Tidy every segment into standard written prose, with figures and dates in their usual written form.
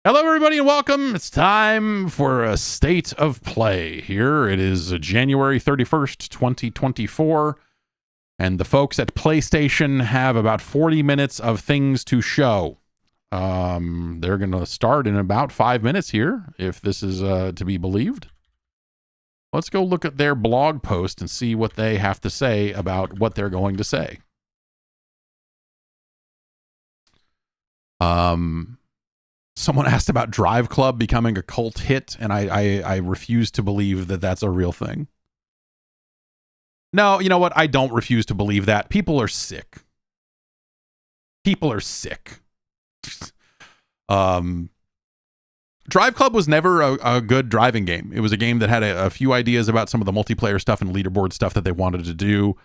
Hello, everybody, and welcome. It's time for a state of play here. It is January 31st, 2024, and the folks at PlayStation have about 40 minutes of things to show. They're going to start in about 5 minutes here, if this is to be believed. Let's go look at their blog post and see what they have to say about what they're going to say. Someone asked about Drive Club becoming a cult hit, and I refuse to believe that that's a real thing. No, you know what? I don't refuse to believe that. People are sick. People are sick. Drive Club was never a good driving game. It was a game that had a few ideas about some of the multiplayer stuff and leaderboard stuff that they wanted to do.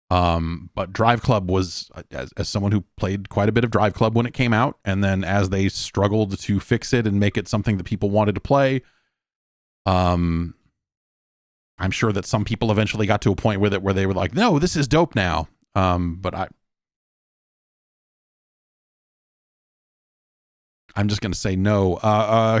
But Drive Club was, as someone who played quite a bit of Drive Club when it came out, and then as they struggled to fix it and make it something that people wanted to play, I'm sure that some people eventually got to a point with it where they were like, no, this is dope now. But I'm just going to say no.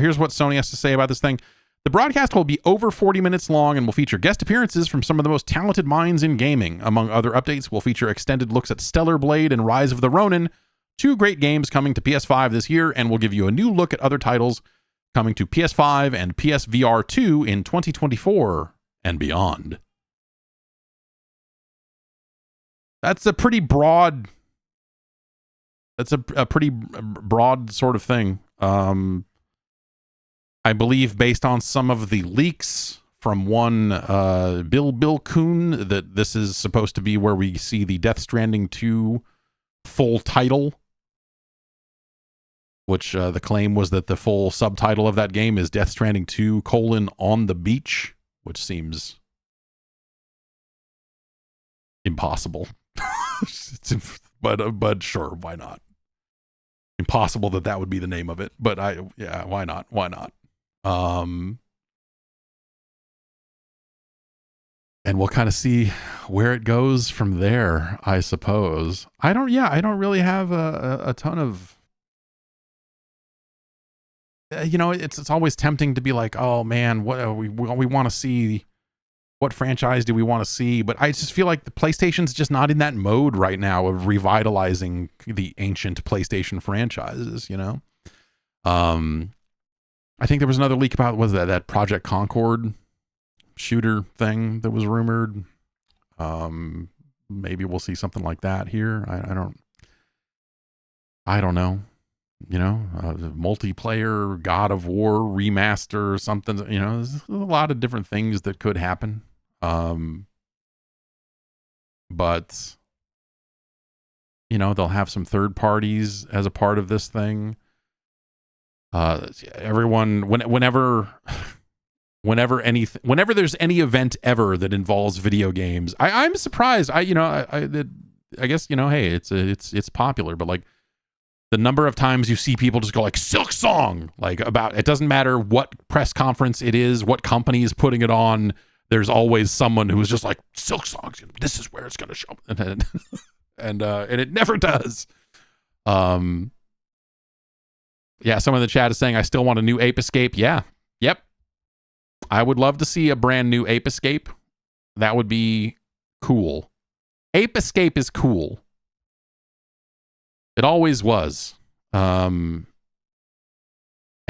Here's what Sony has to say about this thing. The broadcast will be over 40 minutes long and will feature guest appearances from some of the most talented minds in gaming. Among other updates, we'll feature extended looks at Stellar Blade and Rise of the Ronin, two great games coming to PS5 this year, and we'll give you a new look at other titles coming to PS5 and PSVR 2 in 2024 and beyond. That's a pretty broad... That's a pretty broad sort of thing. I believe based on some of the leaks from one Bill Kuhn that this is supposed to be where we see the Death Stranding 2 full title, which the claim was that the full subtitle of that game is Death Stranding 2: On the Beach, which seems impossible. But sure, why not? Impossible that would be the name of it, but why not? Why not? And we'll kind of see where it goes from there, I suppose. I don't really have a ton of, it's always tempting to be like, oh man, what we want to see, what franchise do we want to see? But I just feel like the PlayStation's just not in that mode right now of revitalizing the ancient PlayStation franchises, I think there was another leak about, was that Project Concord shooter thing that was rumored. Maybe we'll see something like that here. I don't know. Multiplayer God of War remaster or something. There's a lot of different things that could happen. But they'll have some third parties as a part of this thing. Everyone, whenever there's any event ever that involves video games, I'm surprised. I guess hey, it's popular, but like the number of times you see people just go like Silk Song, like about, it doesn't matter what press conference it is, what company is putting it on. There's always someone who's just like Silk Song. This is where it's going to show, and it never does. Yeah, someone in the chat is saying, I still want a new Ape Escape. Yeah. Yep. I would love to see a brand new Ape Escape. That would be cool. Ape Escape is cool. It always was. And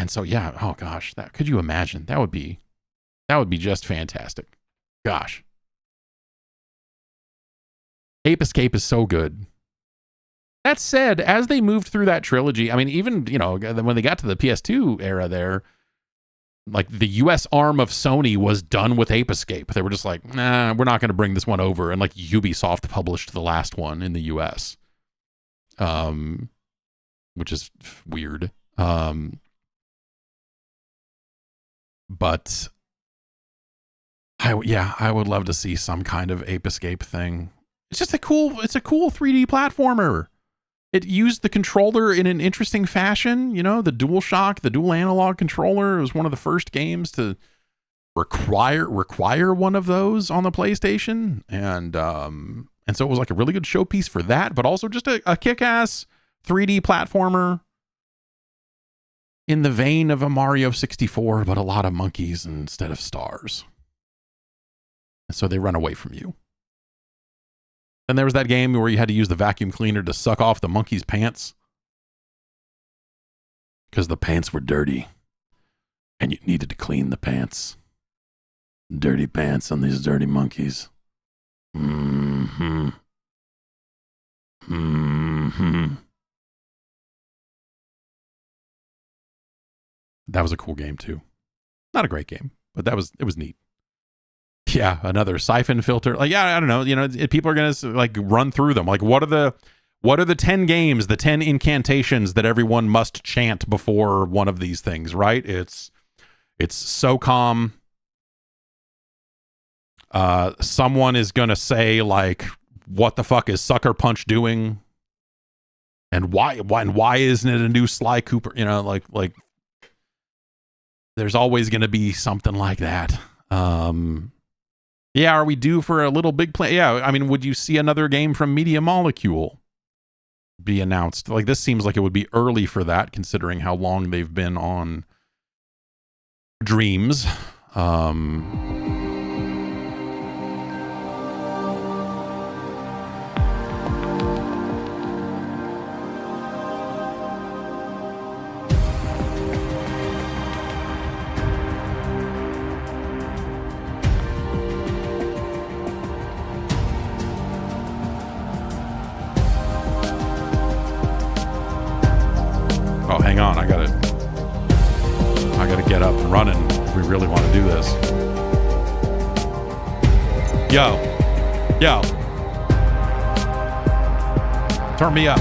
so, yeah. Oh, gosh. Could you imagine? That would be just fantastic. Gosh. Ape Escape is so good. That said, as they moved through that trilogy, I mean, even, when they got to the PS2 era there, like the US arm of Sony was done with Ape Escape. They were just like, nah, we're not going to bring this one over. And like Ubisoft published the last one in the US, which is weird. But I would love to see some kind of Ape Escape thing. It's a cool 3D platformer. It used the controller in an interesting fashion, the DualShock, the dual analog controller. It was one of the first games to require one of those on the PlayStation, and so it was like a really good showpiece for that, but also just a kick-ass 3D platformer in the vein of a Mario 64, but a lot of monkeys instead of stars. And so they run away from you. Then there was that game where you had to use the vacuum cleaner to suck off the monkey's pants. Because the pants were dirty. And you needed to clean the pants. Dirty pants on these dirty monkeys. Mm-hmm. Mm-hmm. That was a cool game too. Not a great game, but it was neat. Yeah, another siphon filter. Like, yeah, I don't know. You know, people are gonna like run through them. Like, what are the 10 games, the 10 incantations that everyone must chant before one of these things? Right? It's SOCOM. Someone is gonna say like, what the fuck is Sucker Punch doing? And why isn't it a new Sly Cooper? You know, like there's always gonna be something like that. Yeah, are we due for a little big play? Yeah, I mean, would you see another game from Media Molecule be announced? Like, this seems like it would be early for that, considering how long they've been on Dreams. Oh, hang on. I gotta get up and running if we really want to do this. Yo. Turn me up.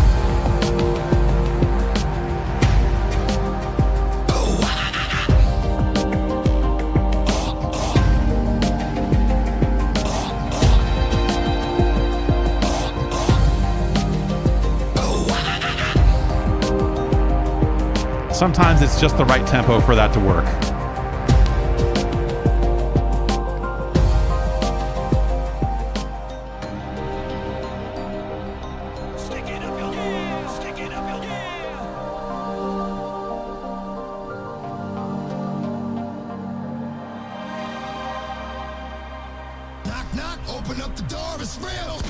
Sometimes it's just the right tempo for that to work. Stick it up your ear, stick it up your ear. Knock, knock, open up the door, it's real.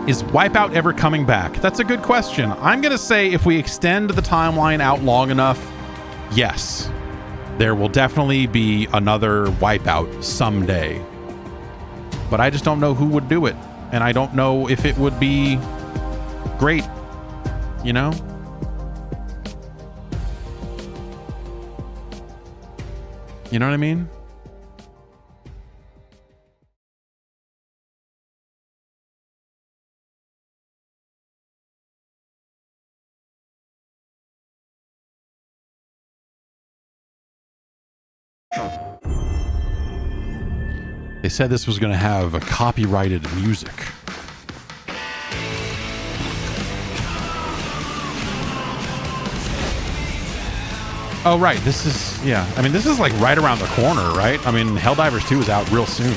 Is Wipeout ever coming back? That's a good question. I'm going to say if we extend the timeline out long enough, yes. There will definitely be another Wipeout someday. But I just don't know who would do it. And I don't know if it would be great. You know? You know what I mean? They said this was going to have a copyrighted music. Oh, right. This is, yeah. I mean, this is like right around the corner, right? I mean, Helldivers 2 is out real soon.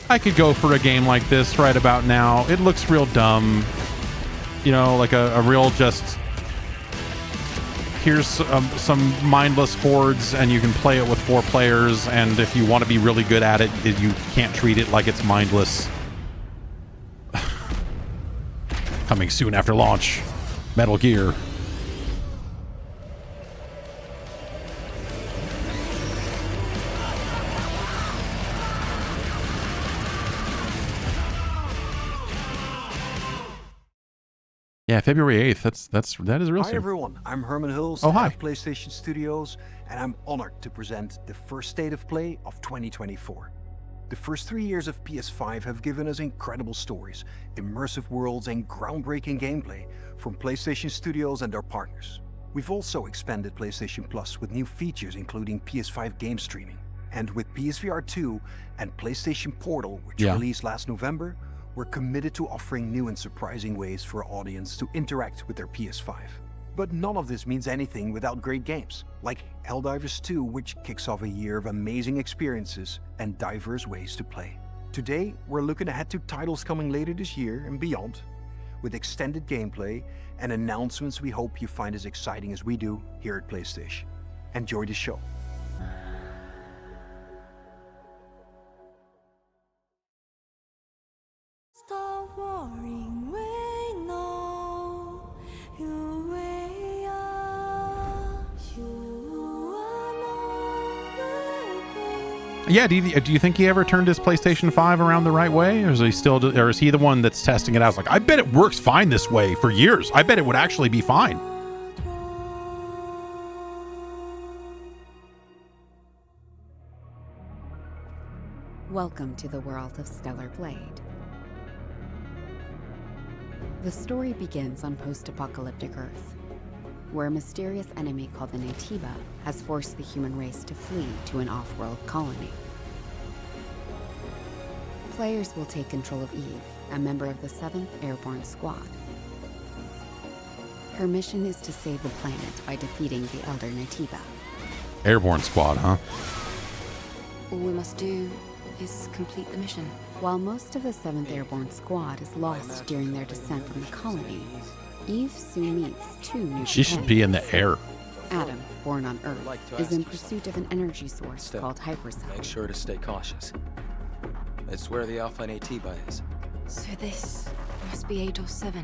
I could go for a game like this right about now. It looks real dumb. You know, like a real just... Here's some mindless hordes, and you can play it with 4 players, and if you want to be really good at it, you can't treat it like it's mindless. Coming soon after launch. Metal Gear. Yeah, February 8th. That is real soon. Hi everyone, I'm Herman Hulst Oh, hi. of PlayStation Studios, and I'm honored to present the first State of Play of 2024. The first 3 years of PS5 have given us incredible stories, immersive worlds, and groundbreaking gameplay from PlayStation Studios and their partners. We've also expanded PlayStation Plus with new features including PS5 game streaming. And with PSVR 2 and PlayStation Portal, which released last November, we're committed to offering new and surprising ways for our audience to interact with their PS5. But none of this means anything without great games, like Helldivers 2, which kicks off a year of amazing experiences and diverse ways to play. Today, we're looking ahead to titles coming later this year and beyond, with extended gameplay and announcements we hope you find as exciting as we do here at PlayStation. Enjoy the show. Stop worrying, we know you way are. You are Yeah, do you think he ever turned his PlayStation 5 around the right way, or is he still, or is he the one that's testing it out? It's like, I bet it works fine this way for years. I bet it would actually be fine. Welcome to the world of Stellar Blade. The story begins on post-apocalyptic Earth, where a mysterious enemy called the Naytiba has forced the human race to flee to an off-world colony. Players will take control of Eve, a member of the 7th Airborne Squad. Her mission is to save the planet by defeating the Elder Naytiba. Airborne Squad, huh? All we must do is complete the mission. While most of the 7th Airborne Squad is lost during their descent from the colony, Eve soon meets two new She should be in the air. Adam, born on Earth, is in pursuit of an energy source called hypercell. Make sure to stay cautious. It's where the Alpha Naytiba is. So this must be Eidos 7.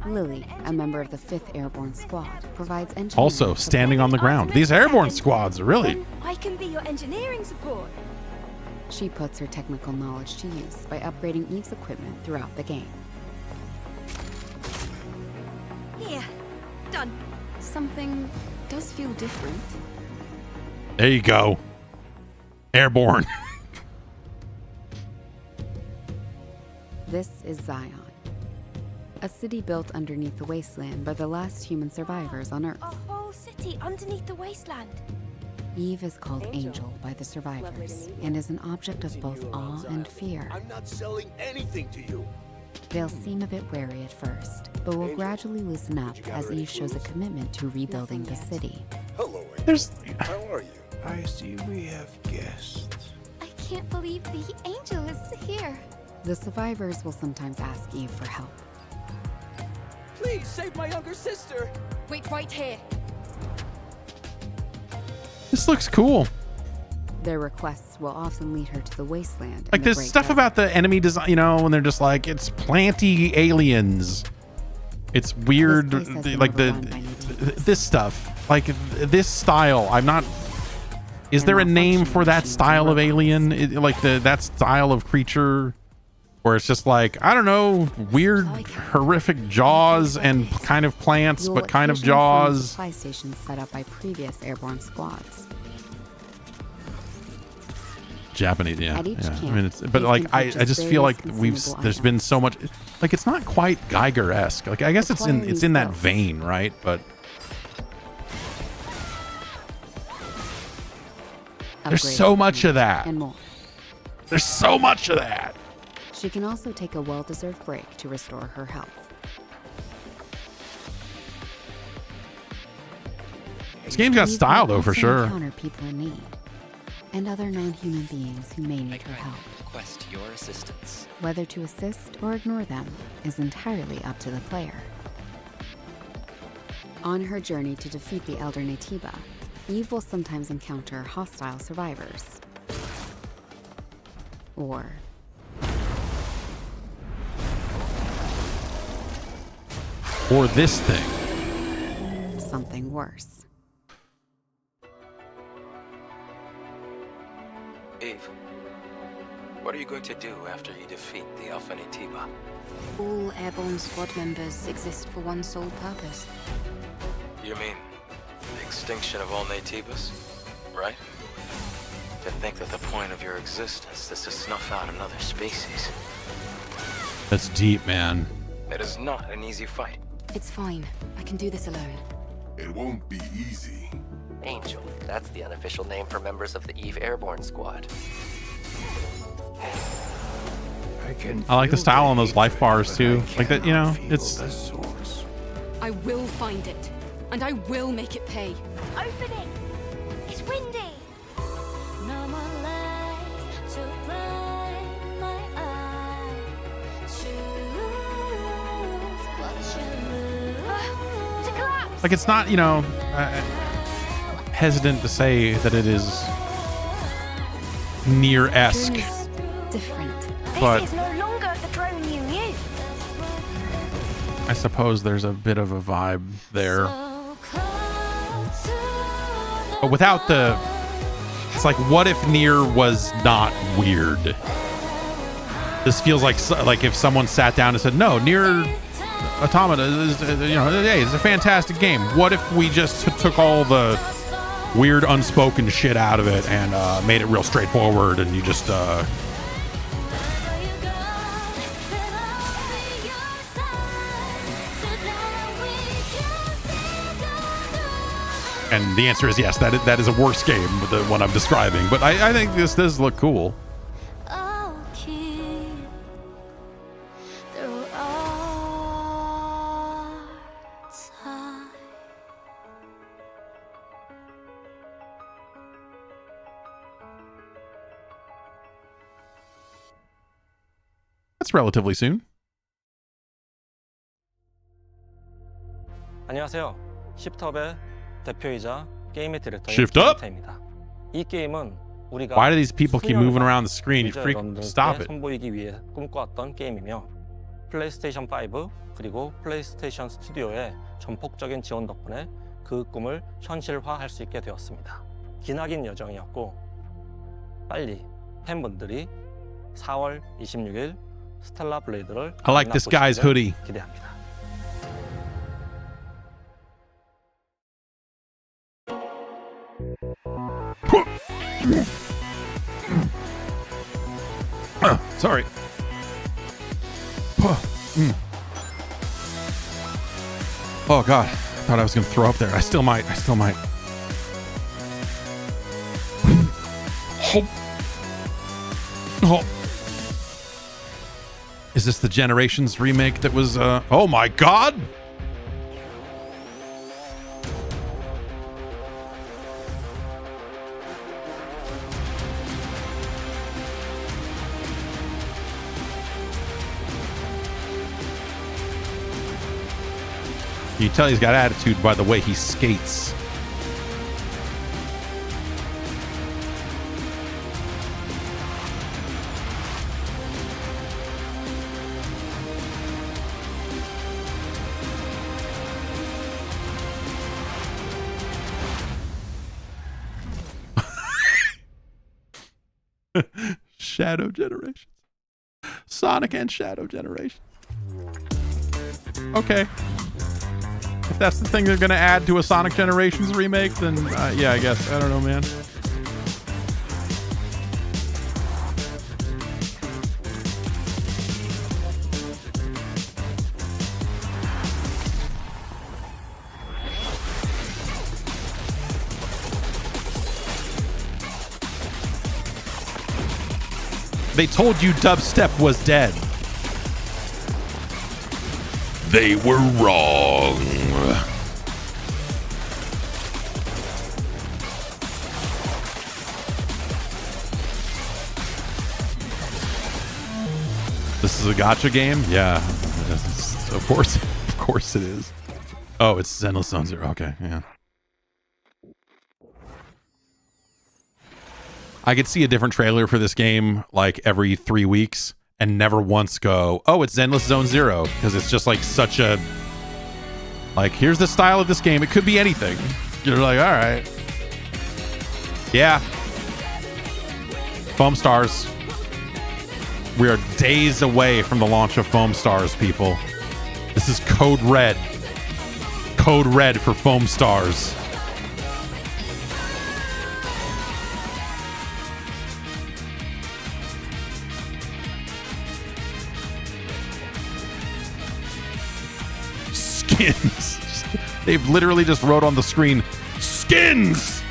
Lily, a member of the 5th Airborne Squad, provides engineering Also standing on the ground. These airborne squads are really... Then I can be your engineering support. She puts her technical knowledge to use by upgrading Eve's equipment throughout the game. Here, done. Something does feel different. There you go. Airborne. This is Zion, a city built underneath the wasteland by the last human survivors on Earth. A whole city underneath the wasteland. Eve is called Angel by the survivors and is an object of both awe and fear. I'm not selling anything to you. They'll seem a bit wary at first, but will gradually loosen up as Eve shows a commitment to rebuilding the city. Hello, There's... how are you? I see we have guests. I can't believe the angel is here. The survivors will sometimes ask Eve for help. Please save my younger sister. Wait right here. This looks cool. Their requests will often lead her to the wasteland. Like this stuff about the enemy design, you know, when they're just like, it's planty aliens. It's weird, like this stuff, like this style. I'm not. Is there a name for that style of alien? Like that style of creature, where it's just like, I don't know, weird, horrific jaws and kind of plants, but kind of jaws. Supply stations set up by previous airborne squads. Japanese, yeah. At each Yeah. camp, I mean, but you like, can I purchase just feel like various there's consumable been items. so much, like it's not quite Geiger-esque. Like I guess it's Acquire in new that skills. vein, right? But there's Upgrade so much of equipment, that. and more. There's so much of that. She can also take a well-deserved break to restore her health. This game's got Eve style will though, for often sure. Encounter people in need, and other non-human beings who may need her help. Request your assistance. Whether to assist or ignore them is entirely up to the player. On her journey to defeat the Elder Naytiba, Eve will sometimes encounter hostile survivors. Or this thing. something worse. Eve, what are you going to do after you defeat the Alpha Naytiba? All airborne squad members exist for one sole purpose. You mean the extinction of all Naytibas, right? To think that the point of your existence is to snuff out another species. That's deep, man. It is not an easy fight. It's fine. I can do this alone. It won't be easy. Angel. That's the unofficial name for members of the Eve Airborne Squad. I like the style on those life bars too. Like that, you know, it's... I will find it. And I will make it pay. Opening! It's windy! No more lights to blind my eye. Choose what you lose. To collapse! Like it's not, you know, hesitant to say that it is near-esque. Different. But This is no longer the drone you knew. I suppose there's a bit of a vibe there. But without the... It's like, what if Nier was not weird? This feels like if someone sat down and said, no, Nier Automata is, you know, hey, it's a fantastic game. What if we just took all the weird unspoken shit out of it and made it real straightforward, and you just... And the answer is yes, that is a worse game than the one I'm describing. But I think this does look cool. I'll keep through all time. That's relatively soon. 안녕하세요. 시프트업의 대표이자 게임의 디렉터인 Shift up? 김태입니다. 이 게임은 우리가 Why do these people keep moving around the screen? You 유저 freak, 여러분들께 stop it. 선보이기 위해 꿈꿔왔던 게임이며 플레이스테이션 5 그리고 플레이스테이션 스튜디오의 전폭적인 지원 덕분에 그 꿈을 현실화할 수 있게 되었습니다. 기나긴 여정이었고 빨리 팬분들이 4월 26일 스텔라 블레이드를 I like this guy's hoodie. 기대합니다. Sorry. Oh god, I thought I was gonna throw up there. I still might. Oh. Is this the Generations remake that was oh my god? You can tell he's got attitude by the way he skates. Shadow Generations. Sonic and Shadow Generations. Okay. If that's the thing they're going to add to a Sonic Generations remake, then yeah, I guess. I don't know, man. They told you dubstep was dead. They were wrong. This is a gacha game? Yeah. Of course it is. Oh, it's Zenless Zone Zero. Okay, yeah. I could see a different trailer for this game like every 3 weeks and never once go, oh, it's Zenless Zone Zero, because it's just like such a, like, here's the style of this game. It could be anything. You're like, all right. Yeah. Foamstars. We are days away from the launch of Foamstars, people. This is Code Red. Code Red for Foamstars. skins. They've literally just wrote on the screen, skins!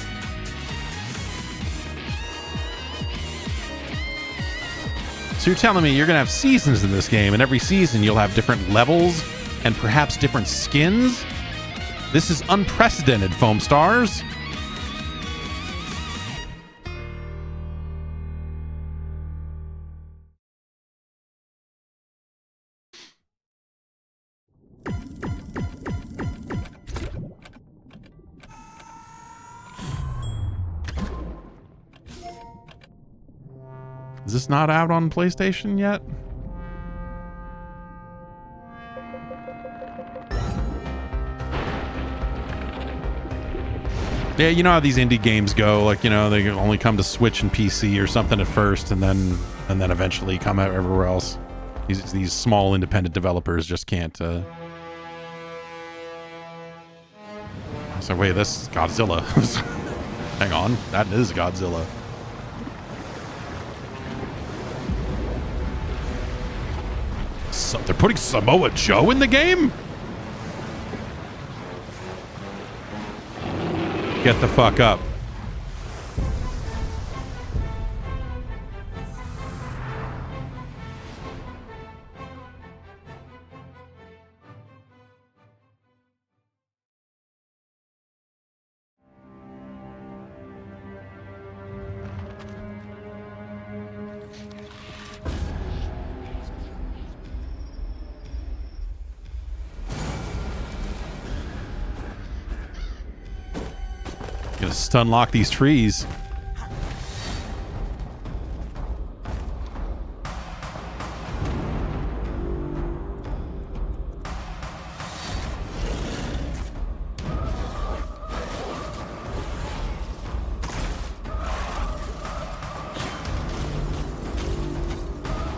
So you're telling me you're going to have seasons in this game, and every season you'll have different levels and perhaps different skins? This is unprecedented, Foamstars. Is this not out on PlayStation yet? Yeah, you know how these indie games go. Like, you know, they only come to Switch and PC or something at first, and then eventually come out everywhere else. These small independent developers just can't. So wait, this is Godzilla. Hang on, that is Godzilla. So they're putting Samoa Joe in the game? Get the fuck up. Gonna stun lock these trees.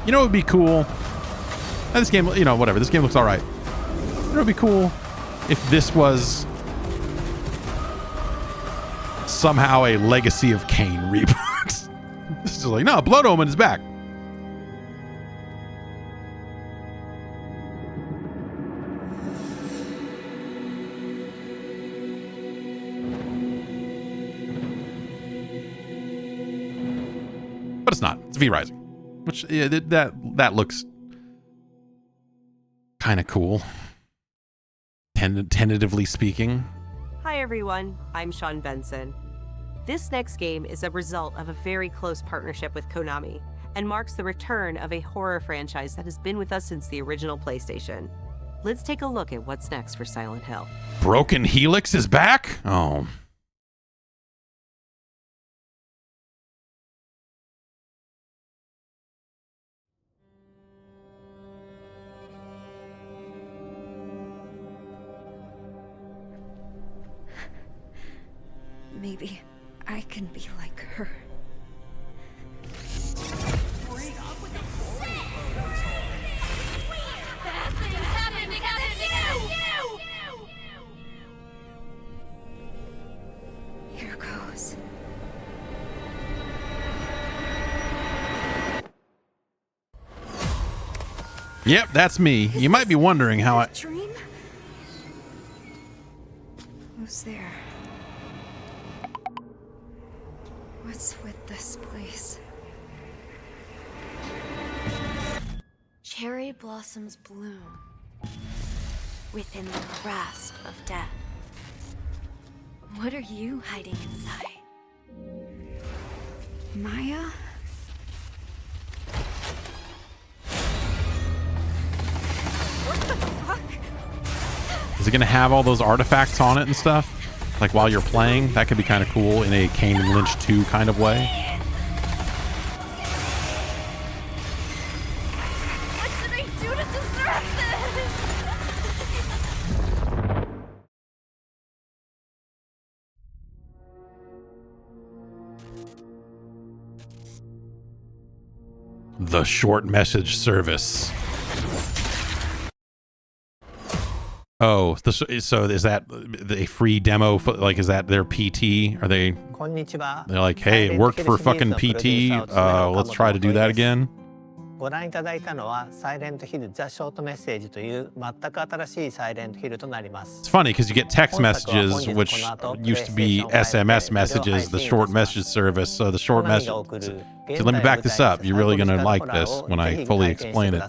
You know what would be cool? This game, you know, whatever. This game looks all right. You know what would be cool? If this was somehow a Legacy of Kain reboot. This is like, no, Blood Omen is back. But it's not. It's V Rising, which yeah, that looks kind of cool. Tentatively speaking. Hi everyone, I'm Sean Benson. This next game is a result of a very close partnership with Konami and marks the return of a horror franchise that has been with us since the original PlayStation. Let's take a look at what's next for Silent Hill. Broken Helix is back? Oh. Maybe I can be like her. Here goes. Yep, that's me. You might be wondering how I... Dream? Who's there? What's with this place? Cherry blossoms bloom within the grasp of death. What are you hiding inside? Maya? What the fuck? Is it going to have all those artifacts on it and stuff? Like while you're playing? That could be kind of cool in a Kane and Lynch 2 kind of way. What did I do to deserve this? The short message service. Oh, so is that a free demo? Like, is that their PT? Are they? They're like, hey, it worked for fucking PT. Let's try to do that again. ご覧いただいたのはサイレントヒルザ・ショートメッセージという全く新しいサイレントヒルとなります。It's funny because you get text messages, which used to be SMS messages, the short message service. So the short message. So let me back this up. You're really going to like this when I fully explain it.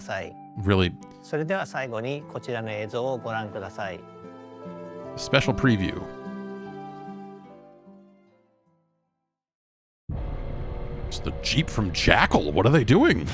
Really. それでは最後にこちらの映像をご覧ください。Special preview. It's the Jeep from Jackal. What are they doing?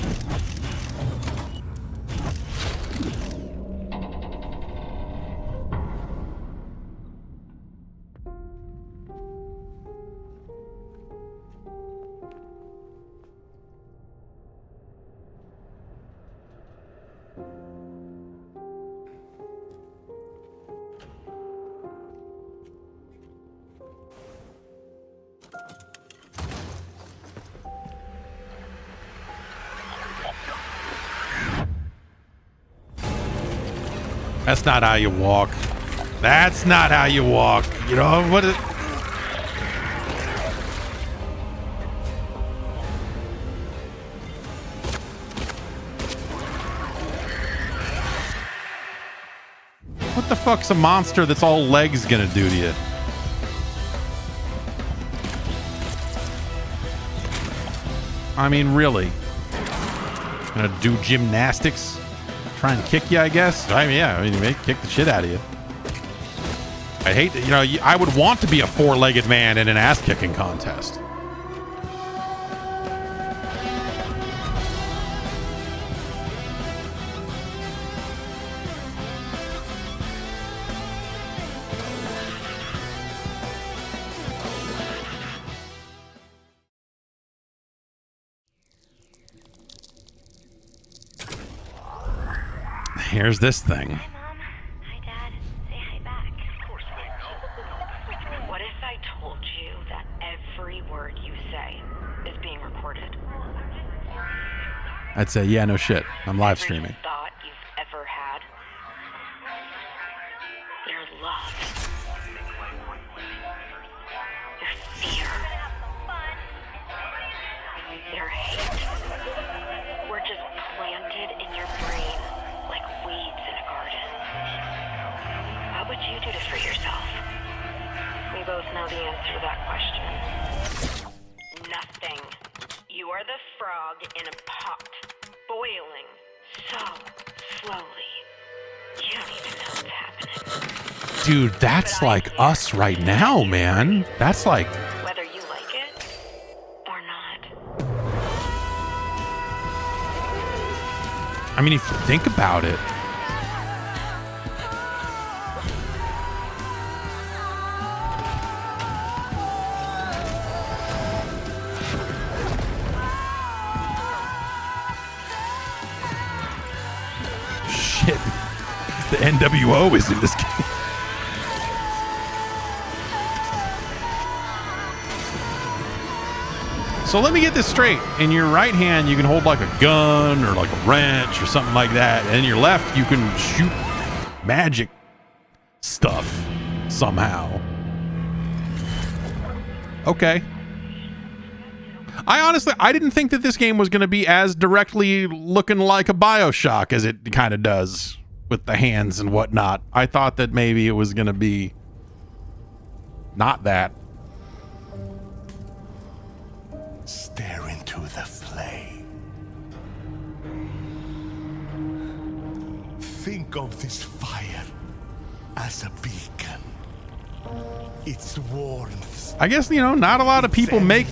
That's not how you walk. That's not how you walk. You know what? What the fuck's a monster that's all legs gonna do to you? I mean, really? Gonna do gymnastics? Try and kick you, I guess. I mean, yeah, may kick the shit out of you. I hate that, you know, I would want to be a four-legged man in an ass-kicking contest. Here's this thing. Hi, Mom. Hi, Dad. Say hi back. Of course they know. What if I told you that every word you say is being recorded? I'd say, yeah, no shit. I'm live streaming. Every thought you've ever had. Your love. Your fear. Your hate. Were just planted in your brain. Like weeds in a garden. What would you do to free yourself? We both know the answer to that question. Nothing. You are the frog in a pot, boiling so slowly. You don't even know what's happening. Dude, that's like us right now, man. That's like... Whether you like it or not. I mean, if you think about it. Shit. The NWO is in this game. So let me get this straight. In your right hand, you can hold like a gun or like a wrench or something like that. And in your left, you can shoot magic stuff somehow. Okay. I didn't think that this game was going to be as directly looking like a BioShock as it kind of does with the hands and whatnot. I thought that maybe it was going to be not that. Stare into the flame. Think of this fire as a beacon. Its warmth. I guess, you know, not a lot of people make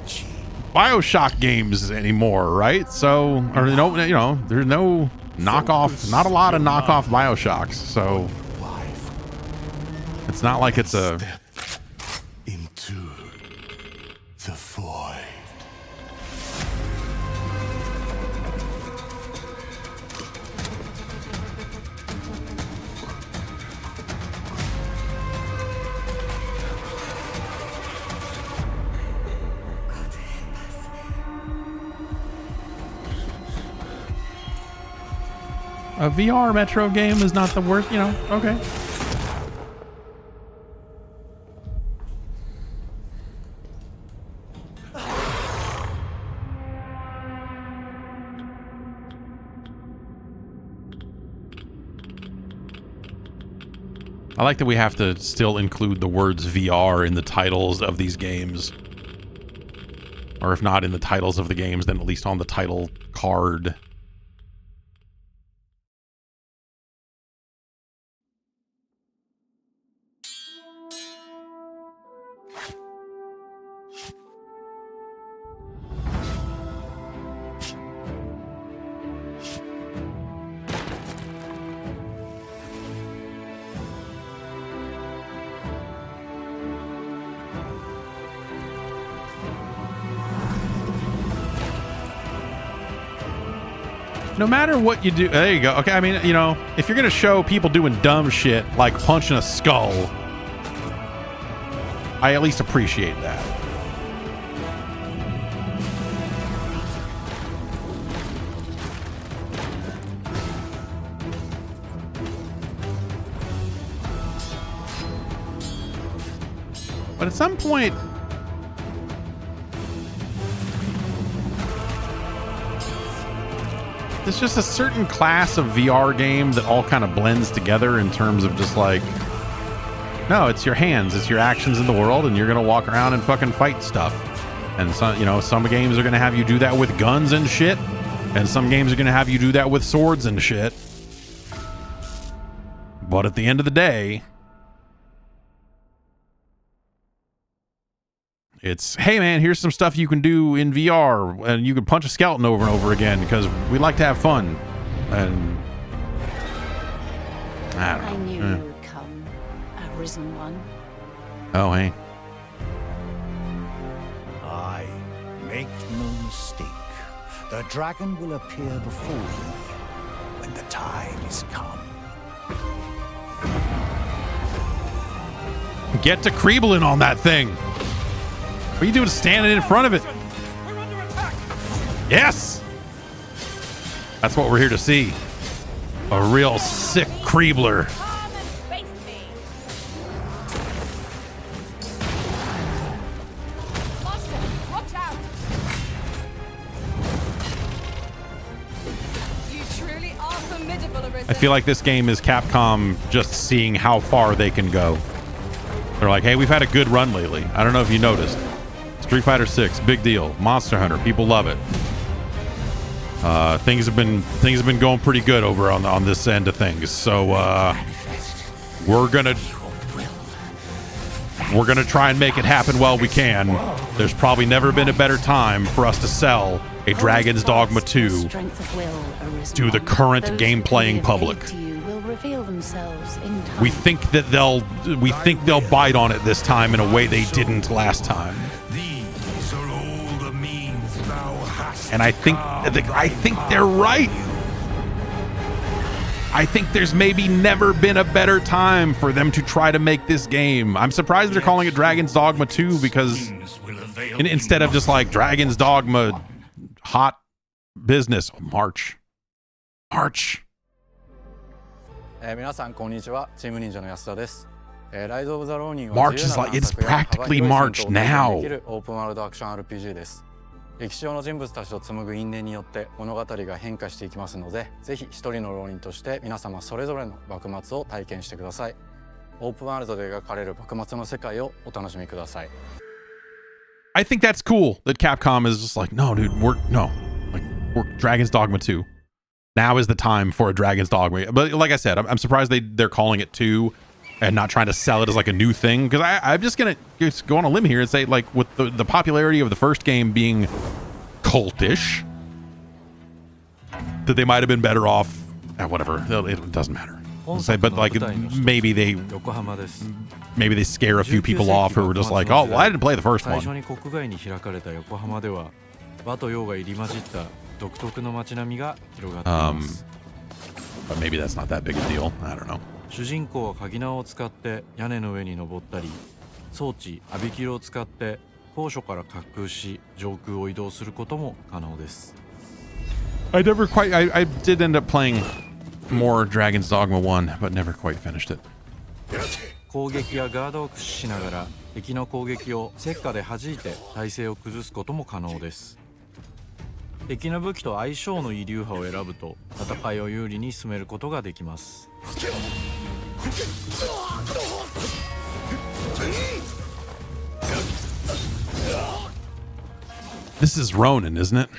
BioShock games anymore, right? So, or you know, there's no knockoff, not a lot of knockoff BioShocks. So it's not like it's a into the void. a VR Metro game is not the worst, you know. Okay. I like that we have to still include the words VR in the titles of these games. Or if not in the titles of the games, then at least on the title card. No matter what you do, there you go. Okay, I mean, you know, if you're gonna show people doing dumb shit like punching a skull, I at least appreciate that. But at some point, there's just a certain class of VR game that all kind of blends together in terms of just like, no, it's your hands, it's your actions in the world, and you're gonna walk around and fucking fight stuff. And some, you know, some games are gonna have you do that with guns and shit, and some games are gonna have you do that with swords and shit. But at the end of the day, it's, hey man, here's some stuff you can do in VR, and you can punch a skeleton over and over again because we like to have fun. And I don't know. I knew you would come, a risen one. Oh, hey. Aye, make no mistake. The dragon will appear before you when the time is come. Get to creebling on that thing. What are you doing standing in front of it? Yes! That's what we're here to see. A real sick Creebler. I feel like this game is Capcom just seeing how far they can go. They're like, hey, we've had a good run lately. I don't know if you noticed. Street Fighter 6, big deal. Monster Hunter, people love it. Things have been going pretty good over on this end of things. So we're gonna try and make it happen while we can. There's probably never been a better time for us to sell a Dragon's Dogma 2 to the current game-playing public. We think that they'll bite on it this time in a way they didn't last time. And I think they're right. I think there's maybe never been a better time for them to try to make this game. I'm surprised they're calling it Dragon's Dogma 2 because instead of just like Dragon's Dogma Hot Business. March. 皆さんこんにちは。チーム忍者の安田です。ライズオブザローニンは March is like it's practically March now. オープンワールドアクション RPG です。歴史上の人物たちと紡ぐ因縁によって物語が変化していきますので、ぜひ一人の浪人として皆様それぞれの幕末を体験してください。オープンワールドで描かれる幕末の世界をお楽しみください。I think that's cool that Capcom is just like, no, dude, we're Dragon's Dogma 2. Now is the time for a Dragon's Dogma. But like I said, I'm surprised they're calling it 2 and not trying to sell it as like a new thing. Because I'm just gonna go on a limb here and say, like, with the popularity of the first game being cultish, that they might have been better off. Whatever, it doesn't matter. Say, but like maybe they scare a few people off who were just like, oh, well, I didn't play the first one. But maybe that's not that big a deal. I don't know. 主人公は鍵縄を使って屋根の上に登ったり、装置アビキルを使って高所から滑空し上空を移動することも可能です。I did end up playing more Dragon's Dogma 1, but never quite finished it. 攻撃やガードを駆使しながら敵の攻撃を石火で弾いて体勢を崩すことも可能です。敵の武器と相性のいい流派を選ぶと戦いを有利に進めることができます。This is Ronin, isn't it?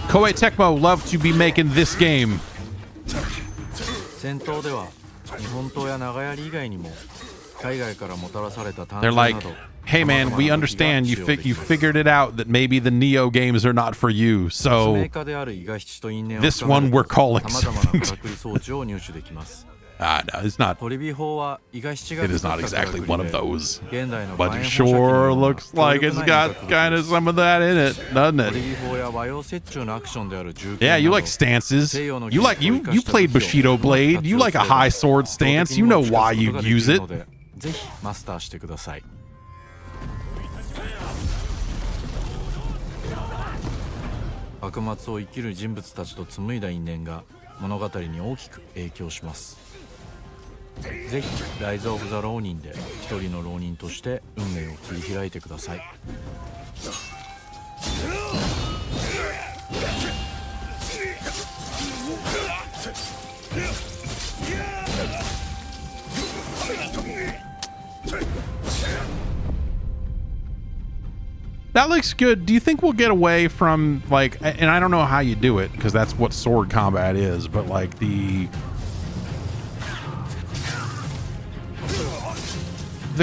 Koei Tecmo love to be making this game. 戦闘では日本刀や長槍以外にも海外からもたらされた単 They're 純 like, など hey man, we understand you figured it out that maybe the Neo games are not for you, so this one we're calling something. No, it's not. It is not exactly one of those, but it sure looks like it's got kind of some of that in it, doesn't it? Yeah, you like stances. You played Bushido Blade. You like a high sword stance. You know why you use it. ぜひマスターしてください。幕末を生きる人物たちと紡いだ因縁が物語に大きく影響します。ぜひライズ・オブ・ザ・ローニンで一人の浪人として運命を切り開いてください。That looks good. Do you think we'll get away from, like, and I don't know how you do it because that's what sword combat is, but like the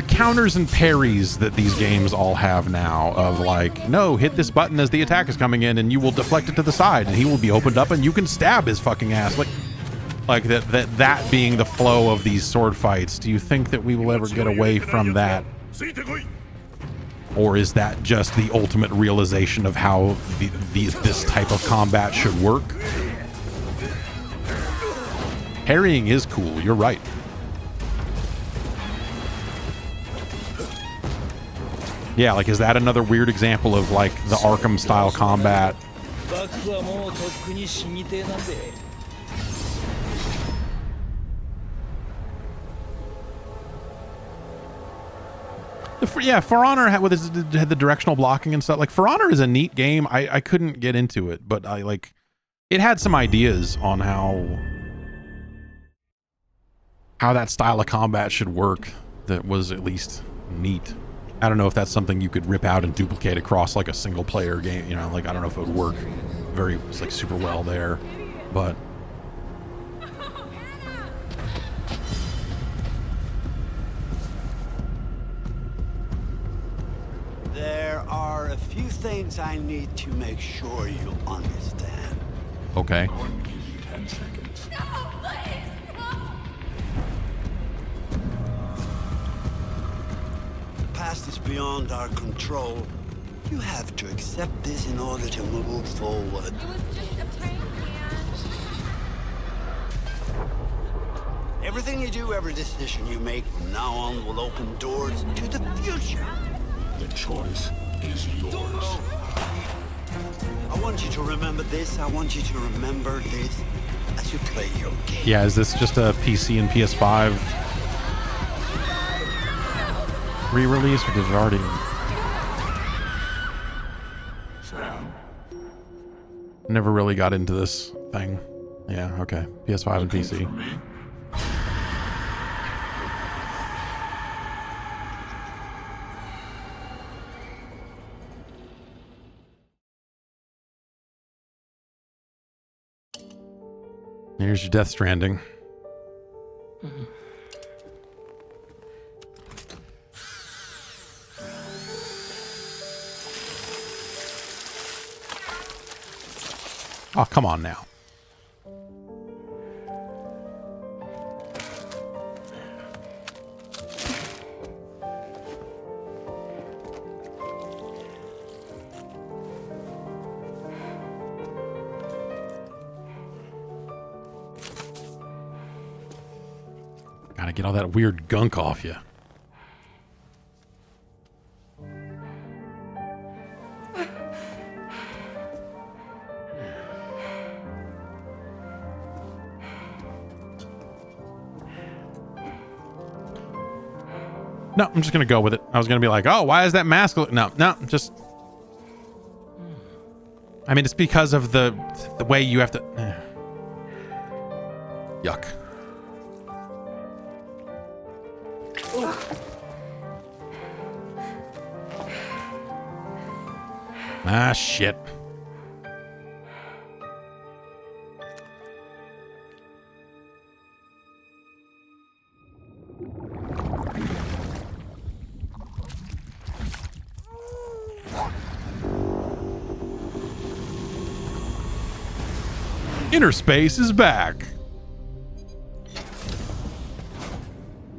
counters and parries that these games all have now of like, no, hit this button as the attack is coming in and you will deflect it to the side and he will be opened up and you can stab his fucking ass. Like that being the flow of these sword fights. Do you think that we will ever get away from that? Or is that just the ultimate realization of how this type of combat should work? Parrying is cool, you're right. Yeah, like, is that another weird example of, like, the Arkham-style combat? Yeah, For Honor had the directional blocking and stuff. Like, For Honor is a neat game. I couldn't get into it, but it had some ideas on how that style of combat should work that was at least neat. I don't know if that's something you could rip out and duplicate across like a single player game, you know, like I don't know if it would work super well there, but there are a few things I need to make sure you understand. Okay. 10 seconds. The past is beyond our control. You have to accept this in order to move forward. It was just a prank, man. Everything you do, every decision you make from now on will open doors to the future. The choice is yours. I want you to remember this. I want you to remember this as you play your game. Yeah, is this just a PC and PS5 re-release, or did it already? Never really got into this thing. Yeah, okay. PS5 and PC. Here's your Death Stranding. Oh, come on now. Gotta get all that weird gunk off you. No, I'm just gonna go with it. I was gonna be like, oh, why is that mask? No, just. I mean, it's because of the way you have to. Yuck. Ah, shit. Inner Space is back.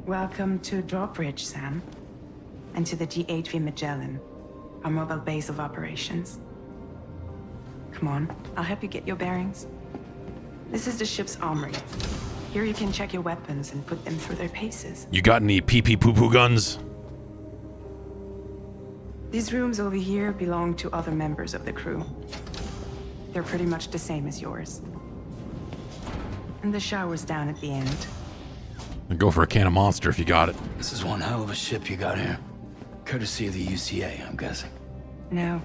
Welcome to Drawbridge, Sam. And to the DHV Magellan, our mobile base of operations. Come on, I'll help you get your bearings. This is the ship's armory. Here you can check your weapons and put them through their paces. You got any pee-pee poo-poo guns? These rooms over here belong to other members of the crew. They're pretty much the same as yours. And the shower's down at the end. And go for a can of Monster if you got it. This is one hell of a ship you got here. Courtesy of the UCA, I'm guessing. No.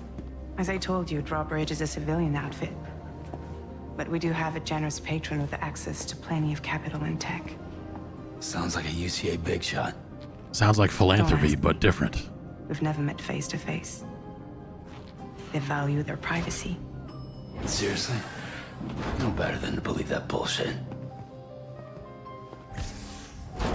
As I told you, Drawbridge is a civilian outfit. But we do have a generous patron with access to plenty of capital and tech. Sounds like a UCA big shot. Sounds like philanthropy, but different. We've never met face to face. They value their privacy. Seriously? No better than to believe that bullshit.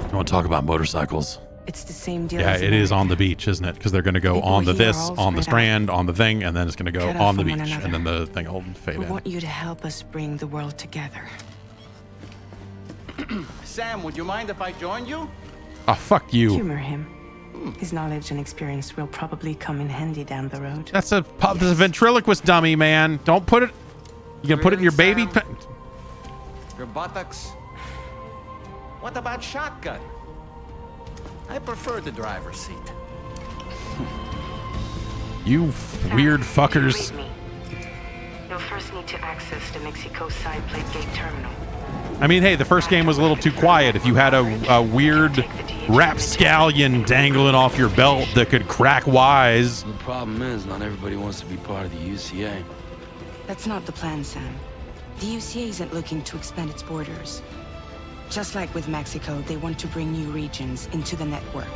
You want to talk about motorcycles? It's the same deal. Yeah, as it is on the beach, isn't it? Because they're going to go People on the here this, are all on the spread out. strand, on the thing, and then it's going to go Cut off on the from beach, one another. and then the thing will fade We in. want you to help us bring the world together. Sam, would you mind if I join you? Oh, fuck you. Humor him. His knowledge and experience will probably come in handy down the road. That's a ventriloquist dummy, man. Don't put it. You gonna put it in your baby? Your buttocks? What about shotgun? I prefer the driver's seat. You weird fuckers. You'll first need to access the Mexico side plate gate terminal. I mean, hey, the first game was a little too quiet. If you had a weird rapscallion dangling off your belt that could crack wise. The problem is, not everybody wants to be part of the UCA. That's not the plan, Sam. The UCA isn't looking to expand its borders. Just like with Mexico, they want to bring new regions into the network.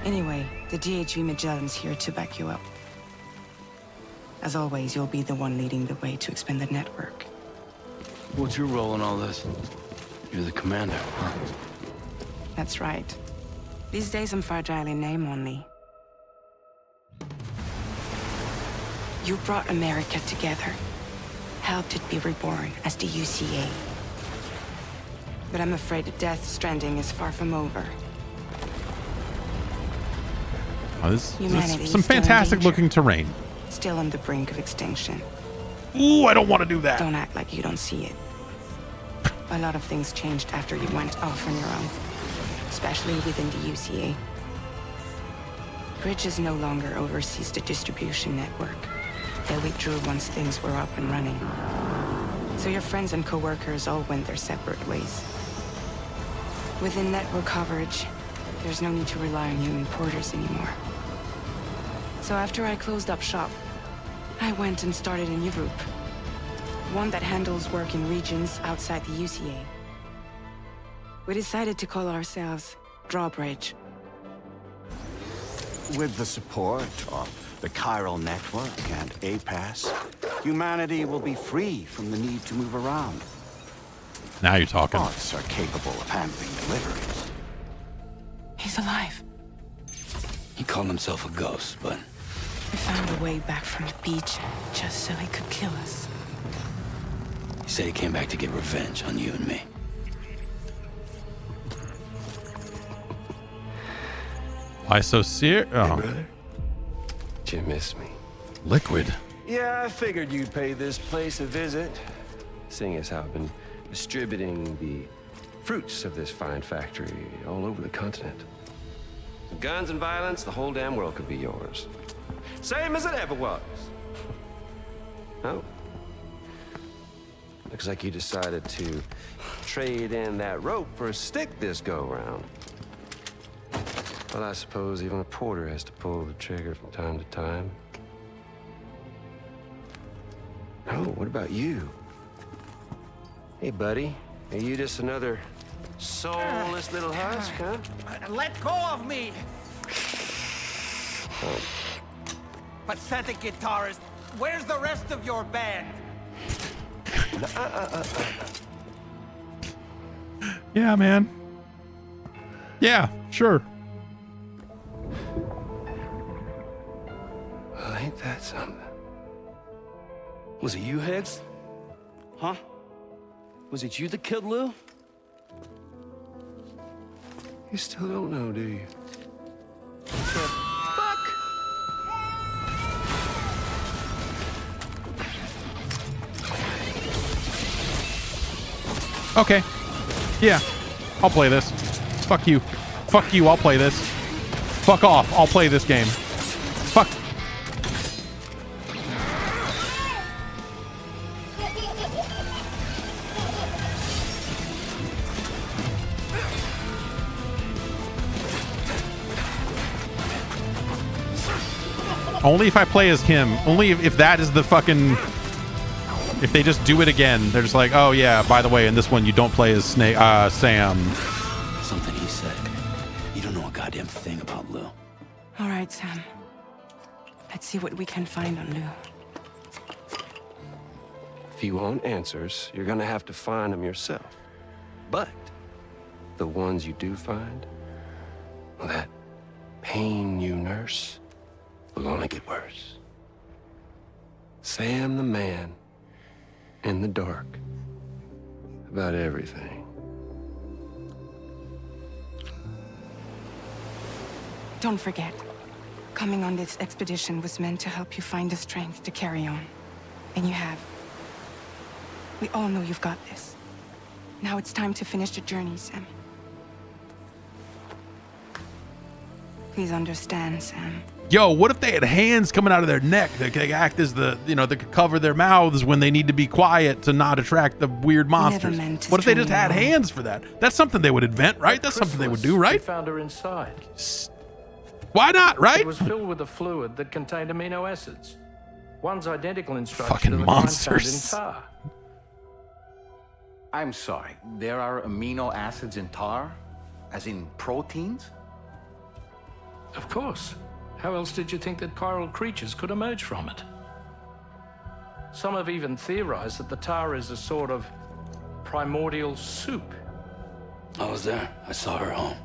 Anyway, the DHV Magellan's here to back you up. As always, you'll be the one leading the way to expand the network. What's your role in all this? You're the commander, huh? That's right. These days I'm fragile in name only. You brought America together. Helped it be reborn as the UCA. But I'm afraid that Death Stranding is far from over. Oh, this Humanity is some is still in fantastic danger. looking terrain. Still on the brink of extinction. Ooh, I don't want to do that. Don't act like you don't see it. A lot of things changed after you went off on your own. Especially within the UCA. Bridges no longer oversees the distribution network. They withdrew once things were up and running. So your friends and co-workers all went their separate ways. Within network coverage, there's no need to rely on human porters anymore. So after I closed up shop, I went and started a new group. One that handles work in regions outside the UCA. We decided to call ourselves Drawbridge. With the support of the Chiral Network and APAS, humanity will be free from the need to move around. Now you're talking. Bots are capable of handling deliveries. He's alive. He called himself a ghost, but We found a way back from the beach just so he could kill us. he said he came back to get revenge on you and me. Why so serious? Oh. Hey, brother. Did you miss me? Liquid. Yeah, I figured you'd pay this place a visit, seeing as how I've been distributing the fruits of this fine factory all over the continent. Guns and violence, the whole damn world could be yours. Same as it ever was. Oh. Looks like you decided to trade in that rope for a stick this go-round. Well, I suppose even a porter has to pull the trigger from time to time. Oh, what about you? Hey, buddy. Are you just another soulless little husk, huh? Let go of me! Oh. Pathetic guitarist. Where's the rest of your band? Yeah, man. Yeah, sure. Well, ain't that something? Was it you, Higgs? Huh? Was it you that killed Lou? You still don't know, do you? Okay. Yeah. I'll play this. Fuck you. Fuck you. I'll play this. Fuck off. I'll play this game. Fuck. Only if I play as him. Only if that is the fucking... If they just do it again, they're just like, oh yeah, by the way, in this one you don't play as Sam. Something he said. You don't know a goddamn thing about Lou. All right, Sam. Let's see what we can find on Lou. If you want answers, you're gonna have to find them yourself. But the ones you do find, well, that pain you nurse will only get worse. Sam the man in the dark about everything. Don't forget, coming on this expedition was meant to help you find the strength to carry on. And you have. We all know you've got this. Now it's time to finish the journey, Sam. Please understand, Sam. Yo, what if they had hands coming out of their neck that could act as the, you know, that could cover their mouths when they need to be quiet to not attract the weird monsters? What if they just had hands for that? That's something they would invent, right? That's something they would do, right? We found her inside. Why not, right? It was filled with a fluid that contained amino acids. One's identical in structure Fucking to the monsters. kind found in tar. I'm sorry, there are amino acids in tar? As in proteins? Of course. How else did you think that chiral creatures could emerge from it? Some have even theorized that the tar is a sort of primordial soup. I was there. I saw her home.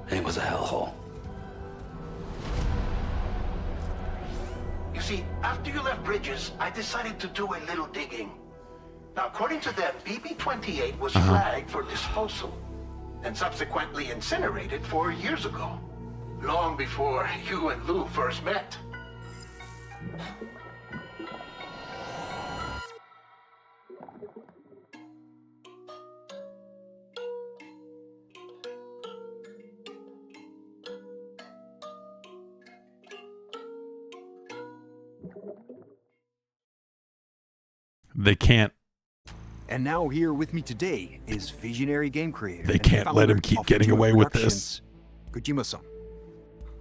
And it was a hellhole. You see, after you left Bridges, I decided to do a little digging. Now, according to them, BB-28 was flagged for disposal and subsequently incinerated 4 years ago. Long before you and Lou first met. They can't. And now here with me today is visionary game creator. They can't let him keep getting away with this. Kojima-san.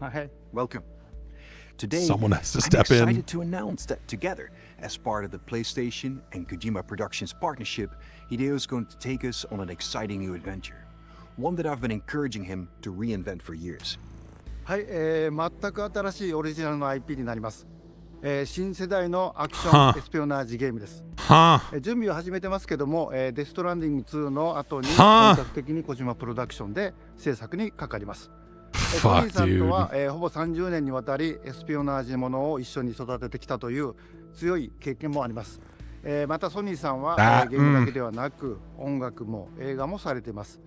Hi, welcome. Today, someone has to I'm step excited in to announce that together, as part of the PlayStation and Kojima Productions partnership, Hideo is going to take us on an exciting new adventure. One that I've been encouraging him to reinvent for years. はい、全く新しいオリジナルの IP になります。新世代のアクションエスピオナージゲームです。準備は始めてますけども、デストランディング2の後に本格的に小島プロダクションで制作にかかります。ソニーさんとは、ほぼ30年にわたりエスピオナージものを一緒に育ててきたという強い経験もあります。またソニーさんは、ゲームだけではなく音楽も映画もされています。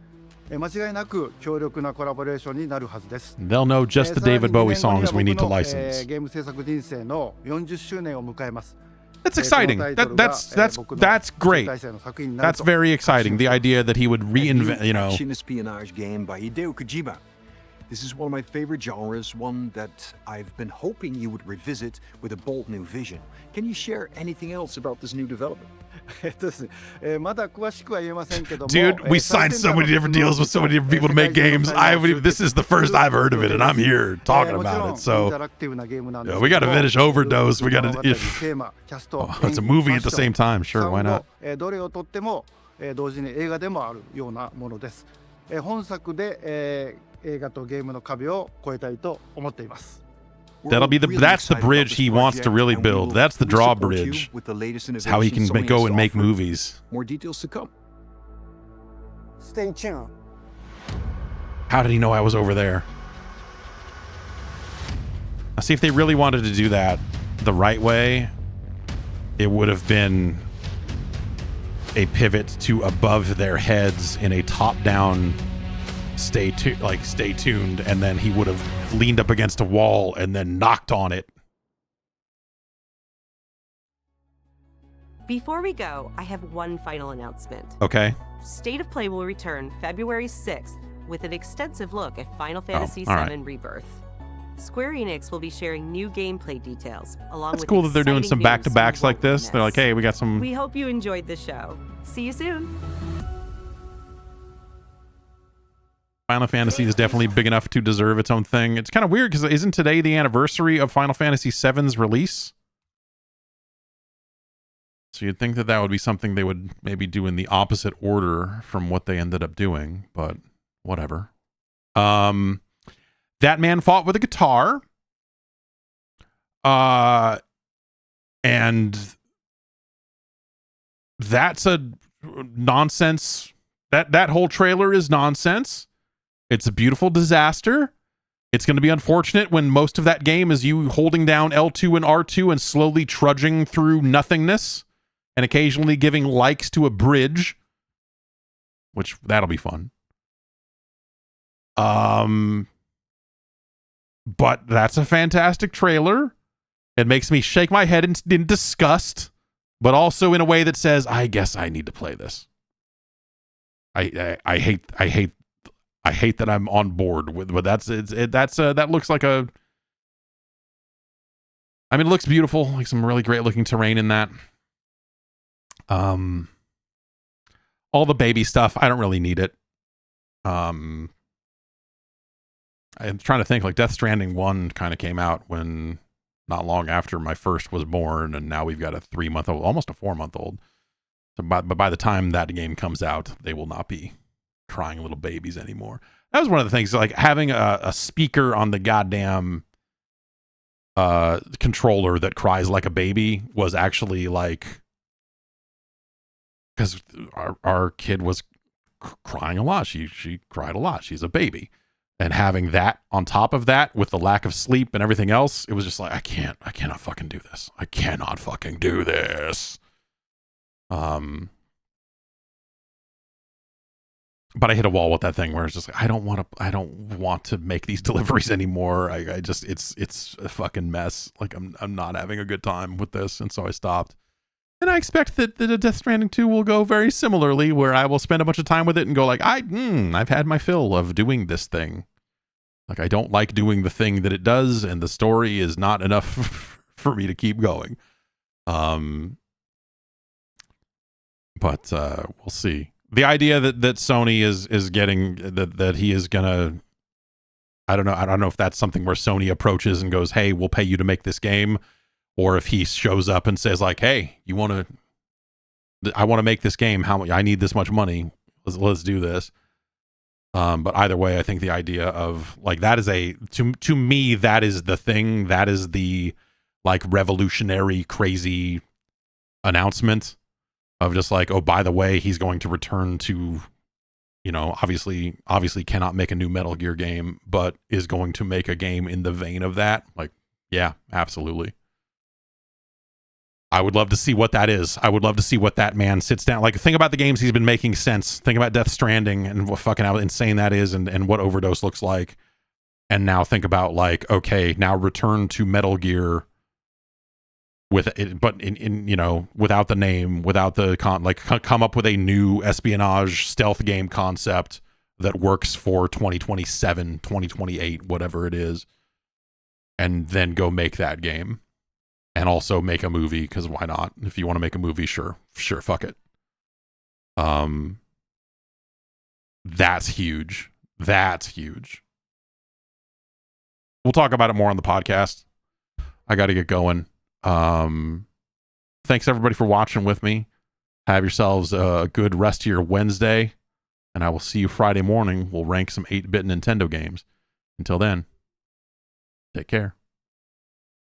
間違いなく強力なコラボレーションになるはずです。They'll know just the David Bowie songs we need to license. ゲーム制作人生の40周年を迎えます。That's exciting. That's great. That's very exciting. The idea that he would reinvent, you know. Action espionage game by Hideo Kojima. This is one of my favorite genres, one that I've been hoping you would revisit with a bold new vision. Can you share anything else about this new development? Dude, we signed so many different deals with so many different people to make games. This is the first I've heard of it, and I'm here talking about it. So yeah, we got to finish Overdose. We got to. It's a movie at the same time. Sure, why not? どれをとっても同時に映画でもあるようなものです。本作で映画とゲームの壁を越えたいと思っています。That's the bridge he wants to really build. That's the drawbridge. It's how he can go and make movies. More details to come. Stay tuned. How did he know I was over there? Now, see, if they really wanted to do that the right way, it would have been a pivot to above their heads in a top-down stay tuned, and then he would have leaned up against a wall and then knocked on it. Before we go, I have one final announcement. Okay. State of Play will return February 6th with an extensive look at Final Fantasy VII right. Rebirth. Square Enix will be sharing new gameplay details along That's with cool that they're doing exciting some back-to-backs news like this. They're like, hey, we got some... We hope you enjoyed the show. See you soon. Final Fantasy is definitely big enough to deserve its own thing. It's kind of weird because isn't today the anniversary of Final Fantasy VII's release? So you'd think that that would be something they would maybe do in the opposite order from what they ended up doing, but whatever. That man fought with a guitar. And that's a nonsense. That whole trailer is nonsense. It's a beautiful disaster. It's going to be unfortunate when most of that game is you holding down L2 and R2 and slowly trudging through nothingness and occasionally giving likes to a bridge, which that'll be fun. But that's a fantastic trailer. It makes me shake my head in disgust, but also in a way that says, I guess I need to play this. I hate that I'm on board with, but that looks like a. I mean, it looks beautiful, like some really great looking terrain in that. All the baby stuff, I don't really need it. I'm trying to think, like Death Stranding 1 kind of came out when not long after my first was born, and now we've got a 3-month-old, almost a 4-month-old. So by the time that game comes out, they will not be crying little babies anymore. That was one of the things, like having a speaker on the goddamn controller that cries like a baby was actually like, because our kid was crying a lot. She cried a lot. She's a baby. And having that on top of that with the lack of sleep and everything else, it was just like, I cannot fucking do this. I cannot fucking do this. But I hit a wall with that thing where it's just like, I don't want to make these deliveries anymore. I just, it's a fucking mess. Like I'm not having a good time with this. And so I stopped. And I expect that the Death Stranding 2 will go very similarly, where I will spend a bunch of time with it and go like, I've had my fill of doing this thing. Like, I don't like doing the thing that it does, and the story is not enough for me to keep going. But we'll see. The idea that Sony is getting that he is gonna, I don't know if that's something where Sony approaches and goes, hey, we'll pay you to make this game, or if he shows up and says like, hey, I want to make this game, I need this much money, let's do this. But either way, I think the idea of like, that is to me, that is the thing, that is the like revolutionary crazy announcement of just like, oh, by the way, he's going to return to, obviously cannot make a new Metal Gear game, but is going to make a game in the vein of that. Like, yeah, absolutely. I would love to see what that is. I would love to see what that man sits down. Like, think about the games he's been making since. Think about Death Stranding and what fucking how insane that is, and what Overdose looks like. And now think about like, okay, now return to Metal Gear with it, but in without the name, without the come up with a new espionage stealth game concept that works for 2027, 2028, whatever it is, and then go make that game. And also make a movie, because why not? If you want to make a movie, sure, fuck it. That's huge. That's huge. We'll talk about it more on the podcast. I got to get going. Thanks everybody for watching with me. Have yourselves a good rest of your Wednesday, and I will see you Friday morning. We'll rank some 8-bit Nintendo games. Until then, take care.